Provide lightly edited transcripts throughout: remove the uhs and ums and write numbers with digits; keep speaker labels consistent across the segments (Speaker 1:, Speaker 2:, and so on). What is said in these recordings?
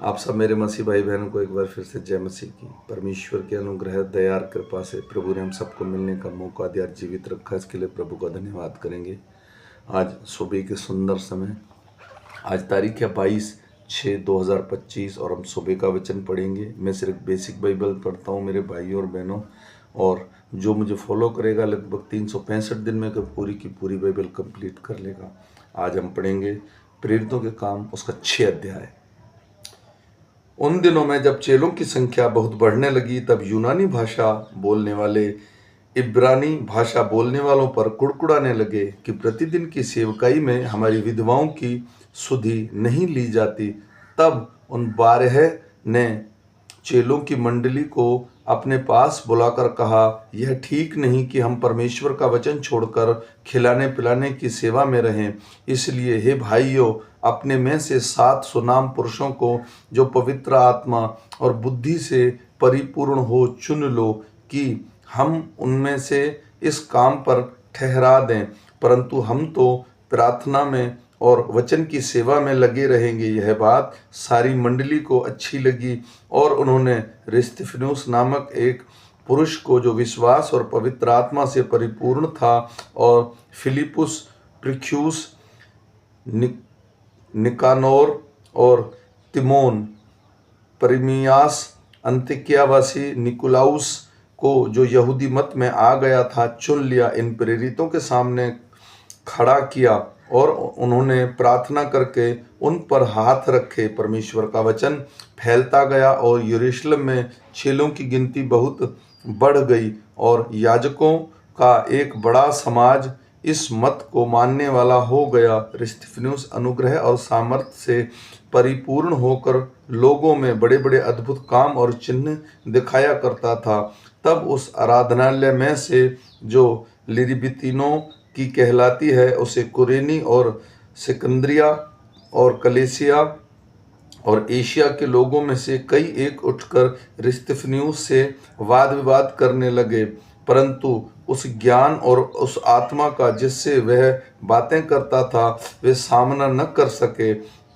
Speaker 1: आप सब मेरे मसीह भाई बहनों को एक बार फिर से जय मसीह की। परमेश्वर के अनुग्रह दया और कृपा से प्रभु ने हम सबको मिलने का मौका दिया, जीवित रखा, इसके लिए प्रभु का धन्यवाद करेंगे। आज सुबह के सुंदर समय, आज तारीख है 22/6/2025 और हम सुबह का वचन पढ़ेंगे। मैं सिर्फ बेसिक बाइबल पढ़ता हूँ मेरे भाइयों और बहनों, और जो मुझे फॉलो करेगा लगभग 365 दिन में पूरी की पूरी बाइबल कंप्लीट कर लेगा। आज हम पढ़ेंगे प्रेरितों के काम, उसका 6 अध्याय। उन दिनों में जब चेलों की संख्या बहुत बढ़ने लगी, तब यूनानी भाषा बोलने वाले इब्रानी भाषा बोलने वालों पर कुड़कुड़ाने लगे कि प्रतिदिन की सेवकाई में हमारी विधवाओं की सुधि नहीं ली जाती। तब उन 12 ने चेलों की मंडली को अपने पास बुलाकर कहा, यह ठीक नहीं कि हम परमेश्वर का वचन छोड़कर खिलाने पिलाने की सेवा में रहें। इसलिए हे भाइयों, अपने में से 7 सुनाम पुरुषों को जो पवित्र आत्मा और बुद्धि से परिपूर्ण हो चुन लो कि हम उनमें से इस काम पर ठहरा दें, परंतु हम तो प्रार्थना में और वचन की सेवा में लगे रहेंगे। यह बात सारी मंडली को अच्छी लगी और उन्होंने रिस्तिफनुस नामक एक पुरुष को, जो विश्वास और पवित्र आत्मा से परिपूर्ण था, और फिलिपुस, प्रुखियुस, निकानोर और तिमोन, परमियास, अंतिक्यावासी निकुलाउस को, जो यहूदी मत में आ गया था, चुन लिया। इन प्रेरितों के सामने खड़ा किया और उन्होंने प्रार्थना करके उन पर हाथ रखे। परमेश्वर का वचन फैलता गया और यरूशलेम में चेलों की गिनती बहुत बढ़ गई, और याजकों का एक बड़ा समाज इस मत को मानने वाला हो गया। रिस्तिफनुस अनुग्रह और सामर्थ्य से परिपूर्ण होकर लोगों में बड़े बड़े अद्भुत काम और चिन्ह दिखाया करता था। तब उस आराधनालय में से, जो लिरिबितिनों की कहलाती है, उसे कुरेनी और सिकंदरिया और कलेसिया और एशिया के लोगों में से कई एक उठकर रिस्तिफनुस से वाद विवाद करने लगे, परंतु उस ज्ञान और उस आत्मा का जिससे वह बातें करता था, वे सामना न कर सके।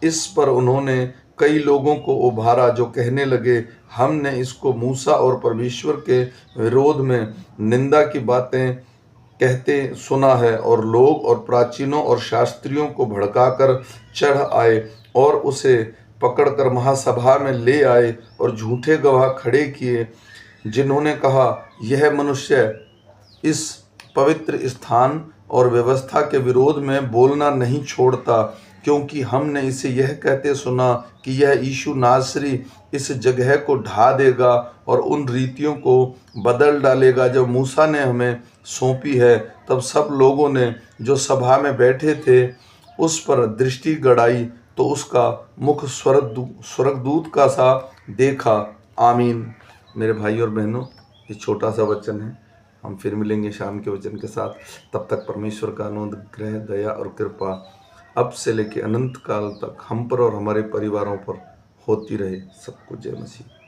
Speaker 1: इस पर उन्होंने कई लोगों को उभारा, जो कहने लगे, हमने इसको मूसा और परमेश्वर के विरोध में निंदा की बातें कहते सुना है। और लोग और प्राचीनों और शास्त्रियों को भड़काकर चढ़ आए और उसे पकड़कर महासभा में ले आए और झूठे गवाह खड़े किए, जिन्होंने कहा, यह मनुष्य इस पवित्र स्थान और व्यवस्था के विरोध में बोलना नहीं छोड़ता, क्योंकि हमने इसे यह कहते सुना कि यह यीशु नासरी इस जगह को ढा देगा और उन रीतियों को बदल डालेगा जो मूसा ने हमें सौंपी है। तब सब लोगों ने, जो सभा में बैठे थे, उस पर दृष्टि गड़ाई तो उसका मुख स्वर्गदूत का सा देखा। आमीन। मेरे भाई और बहनों, ये छोटा सा वचन है। हम फिर मिलेंगे शाम के वचन के साथ। तब तक परमेश्वर का अनुग्रह, दया और कृपा अब से लेकर अनंत काल तक हम पर और हमारे परिवारों पर होती रहे। सबको जय मसीह।